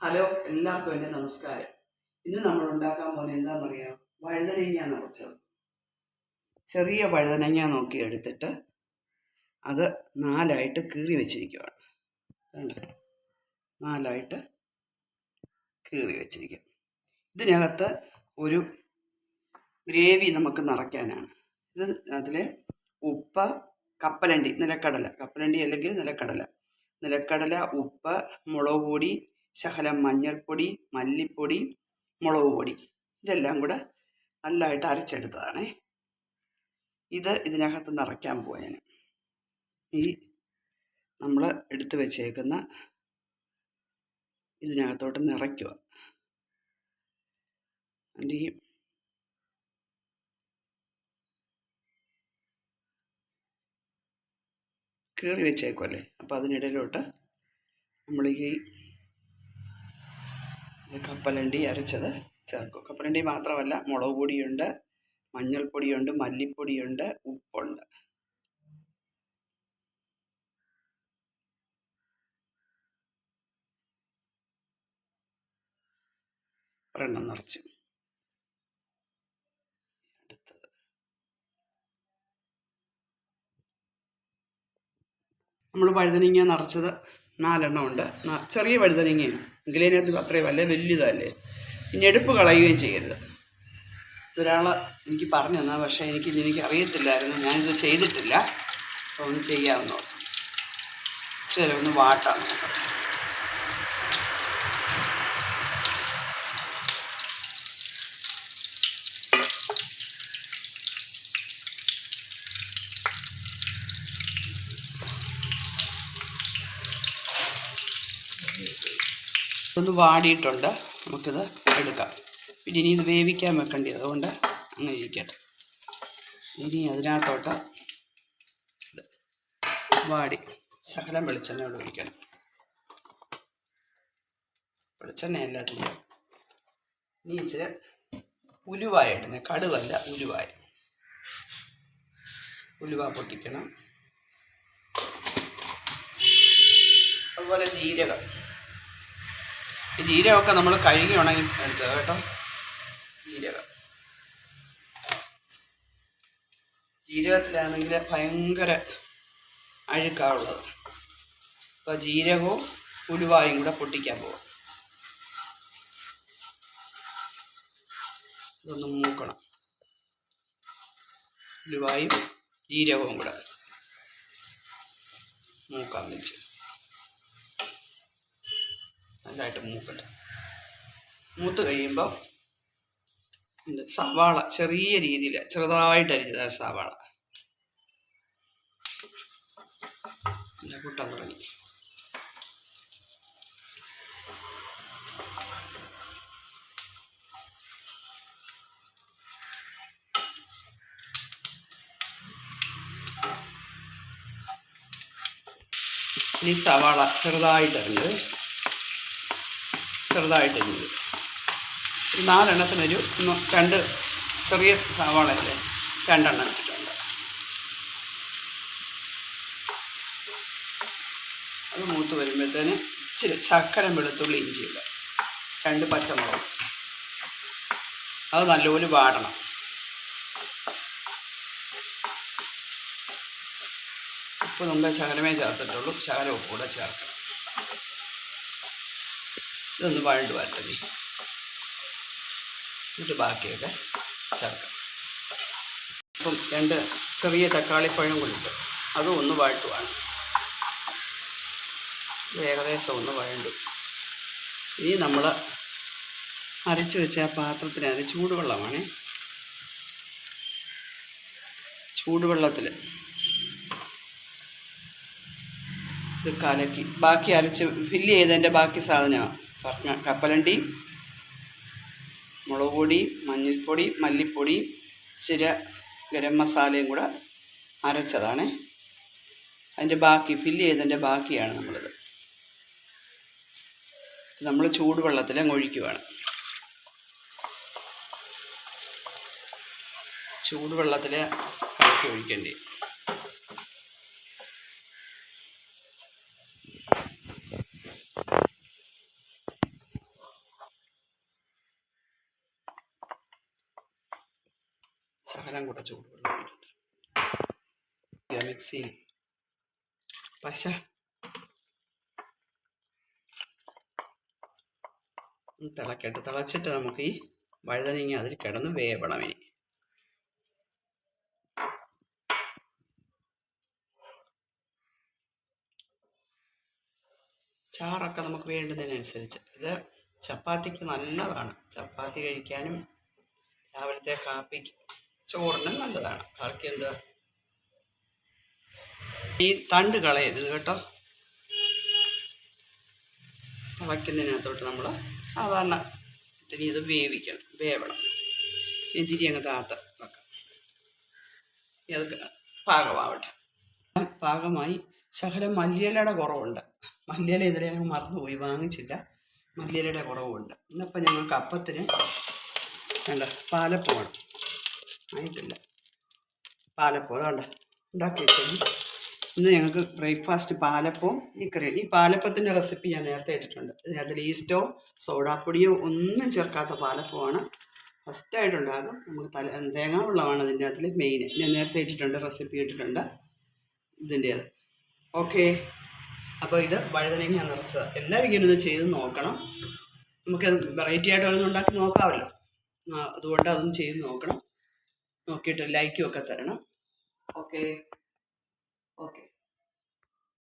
Hello, എല്ലാവർക്കും എൻ്റെ നമസ്കാരം. ഇന്ന് നമ്മൾ ഉണ്ടാക്കാൻ പോകുന്നത് എന്താണെന്നറിയാം? വഴുതനങ്ങ നിറച്ചത്. ചെറിയ വഴുതനങ്ങ നോക്കി എടുത്തിട്ട് അത് നാലായിട്ട് കീറി വെച്ചിരിക്കുകയാണ്. നാലായിട്ട് കീറി വെച്ചിരിക്കുക. ഇതിനകത്ത് ഒരു ഗ്രേവി നമുക്ക് നിറയ്ക്കാനാണ്. ഇത് അതിൽ ഉപ്പ്, കപ്പലണ്ടി, കപ്പലണ്ടി അല്ലെങ്കിൽ നിലക്കടല, ഉപ്പ്, മുളക് പൊടി, ശകലം മഞ്ഞൾപ്പൊടി, മല്ലിപ്പൊടി, മുളക് പൊടി, ഇതെല്ലാം കൂടെ നല്ലതായിട്ട് അരച്ചെടുത്തതാണ്. ഇതിനകത്ത് നിറയ്ക്കാൻ പോയാൽ ഈ നമ്മൾ എടുത്തു വെച്ചേക്കുന്ന ഇതിനകത്തോട്ട് നിറയ്ക്കുക. ഈ കീറി വെച്ചേക്കുമല്ലേ, അപ്പോൾ അതിനിടയിലോട്ട് നമ്മൾ ഈ കപ്പലണ്ടി അരച്ചത് ചേർക്കും. കപ്പലണ്ടി മാത്രമല്ല, മുളക് പൊടിയുണ്ട്, മഞ്ഞൾപ്പൊടിയുണ്ട്, മല്ലിപ്പൊടിയുണ്ട്, ഉപ്പുണ്ട്. ഒരെണ്ണം നിറച്ച് അടുത്തത് നമ്മൾ വഴുതനങ്ങ നിറച്ചത് 4 എണ്ണം ഉണ്ട്. ചെറിയ വഴുതനങ്ങയാണ് എങ്കിലേ അതിനകത്ത് അത്രയും വലിയതല്ലേ. പിന്നെ എടുപ്പ് കളയുകയും ചെയ്യരുത്. ഇതൊരാൾ എനിക്ക് പറഞ്ഞു തന്നാൽ, പക്ഷേ എനിക്ക് അറിയത്തില്ലായിരുന്നു, ഞാനിത് ചെയ്തിട്ടില്ല. അപ്പോൾ ഒന്ന് ചെയ്യാമെന്ന് നോക്കാം. ശരി, ഒന്ന് വാട്ടാം നോക്കാം. ഒന്ന് വാടിയിട്ടുണ്ട്, നമുക്കിത് എടുക്കാം. പിന്നെ ഇനി ഇത് വേവിക്കാൻ വെക്കേണ്ടത്, അതുകൊണ്ട് അങ്ങനെ ഇരിക്കട്ടെ. ഇനി അതിനകത്തോട്ട് വാടി ശകലം വെളിച്ചെണ്ണയോട് ഒഴിക്കണം. വെളിച്ചെണ്ണയല്ല തീരെ. ഇനി ഇച്ചിരി ഉലുവായ ഇടുന്നത്, കടുവല്ല, ഉലുവ പൊട്ടിക്കണം. അതുപോലെ ജീരകം. ഈ ജീരകമൊക്കെ നമ്മൾ കഴുകി ഉണങ്ങി എടുത്തത് കേട്ടോ. ജീരകത്തിലാണെങ്കിൽ ഭയങ്കര അഴുക്കാവുള്ളത്. അപ്പോൾ ജീരകവും ഉലുവായും കൂടെ പൊട്ടിക്കാൻ പോകും. ഇതൊന്ന് മൂക്കണം. ഉലുവായും ജീരകവും കൂടെ മൂക്കാൻ വെച്ച് നല്ലതായിട്ട് മൂക്കട്ടെ. മൂത്ത് കഴിയുമ്പോൾ സവാള ചെറിയ രീതിയിൽ ചെറുതായിട്ട് അരിഞ്ഞതാണ് സവാള. കൂട്ടാൻ തുടങ്ങി. ഇനി സവാള ചെറുതായിട്ടരിഞ്ഞത്. ഒരു 4 എണ്ണത്തിനൊരു 2 ചെറിയ സവാളയല്ലേ, 2 എണ്ണം ഇട്ടിട്ടുണ്ട്. അത് മൂത്ത് വരുമ്പോഴത്തേന് ഇച്ചിരി ശകലം വെളുത്തുള്ളി, ഇഞ്ചിയില്ല, 2 പച്ചമുളക്. അത് നല്ലപോലെ വാടണം. ഉപ്പ് നമ്മൾ ശകലമേ ചേർത്തിട്ടുള്ളൂ, ശകലം ഉപ്പ് കൂടെ ചേർക്കണം. ഇതൊന്ന് വഴണ്ട് വരട്ടെ. എന്നിട്ട് ബാക്കിയൊക്കെ ചേർക്കാം. അപ്പം 2 ചെറിയ തക്കാളിപ്പഴം കൊണ്ടിട്ട് അതും ഒന്ന് വഴട്ടുവാണ്. ഏകദേശം ഒന്ന് വഴണ്ടു. ഇനി നമ്മൾ അരച്ച് വെച്ച ആ പാത്രത്തിനകത്ത് ചൂടുവെള്ളമാണ്. ചൂടുവെള്ളത്തിൽ ഇത് കലക്കി ബാക്കി അരച്ച് ഫില്ല് ചെയ്തതിൻ്റെ ബാക്കി സാധനമാണ് കപ്പലണ്ടി, മുളക് പൊടി, മഞ്ഞൾപ്പൊടി, മല്ലിപ്പൊടി, ഇച്ചിരി ഗരം മസാലയും കൂടെ അരച്ചതാണ്. അതിൻ്റെ ബാക്കി ഫില്ല് ചെയ്തതിൻ്റെ ബാക്കിയാണ് നമ്മളിത്. നമ്മൾ ചൂടുവെള്ളത്തിൽ അങ്ങ് ഒഴിക്കുകയാണ്. ചൂടുവെള്ളത്തിൽ കലക്കി ഒഴിക്കേണ്ടി. ശകലം കൂടെ ചൂടുവെള്ളം മിക്സിയിൽ പശ തിളക്കട്ടെ. തിളച്ചിട്ട് നമുക്ക് ഈ വഴുതനങ്ങ അതിൽ കിടന്ന് വേവണം. ഇനി ചാറൊക്കെ നമുക്ക് വേണ്ടുന്നതിനനുസരിച്ച്. ഇത് ചപ്പാത്തിക്ക് നല്ലതാണ്. ചപ്പാത്തി കഴിക്കാനും രാവിലത്തെ കാപ്പിക്ക് ചോറിനും നല്ലതാണ്. കറിക്ക് എന്താ ഈ തണ്ട് കളയരുത് കേട്ടോ. തിളയ്ക്കുന്നതിനകത്തോട്ട് നമ്മൾ സാധാരണ ഇനി ഇത് വേവണം. തിരി അങ്ങ് താത്ത വെക്കാം. അത് പാകമാവട്ടെ. പാകമായി. ശകലം മല്ലിയിലയുടെ കുറവുണ്ട്. മല്ലിയില ഇതിലെ ഞങ്ങൾ മറന്നുപോയി, വാങ്ങിച്ചില്ല. മല്ലിയിലയുടെ കുറവുണ്ട്. ഇന്നിപ്പോൾ ഞങ്ങൾക്ക് അപ്പത്തിന് വേണ്ട പാലപ്പമാണ്. ആയിട്ടില്ല. പാലപ്പം അതുകൊണ്ട് ഉണ്ടാക്കി വെച്ചു. ഇന്ന് ഞങ്ങൾക്ക് ബ്രേക്ക്ഫാസ്റ്റ് പാലപ്പവും ഈ കറിയും. ഈ പാലപ്പത്തിൻ്റെ റെസിപ്പി ഞാൻ നേരത്തെ ഇട്ടിട്ടുണ്ട്. അതിൽ ഈസ്റ്റോ സോഡാപ്പൊടിയോ ഒന്നും ചേർക്കാത്ത പാലപ്പമാണ്. ഫസ്റ്റായിട്ടുണ്ടാകും. നമുക്ക് തേങ്ങാ വെള്ളമാണ് അതിൻ്റെ അതിൽ മെയിൻ. ഞാൻ നേരത്തെ ഇട്ടിട്ടുണ്ട്, റെസിപ്പി ഇട്ടിട്ടുണ്ട് ഇതിൻ്റേത്. ഓക്കെ, അപ്പോൾ ഇത് വഴുതനങ്ങ നിറച്ചത്. എല്ലാവരും ഇങ്ങനെ ഒന്ന് ചെയ്ത് നോക്കണം. നമുക്ക് വെറൈറ്റി ആയിട്ട് ഓരോന്നും ഉണ്ടാക്കി നോക്കാമല്ലോ. അതുകൊണ്ട് അതൊന്നും ചെയ്ത് നോക്കണം. നോക്കിയിട്ട് ലൈക്കും ഒക്കെ തരണം. ഓക്കെ.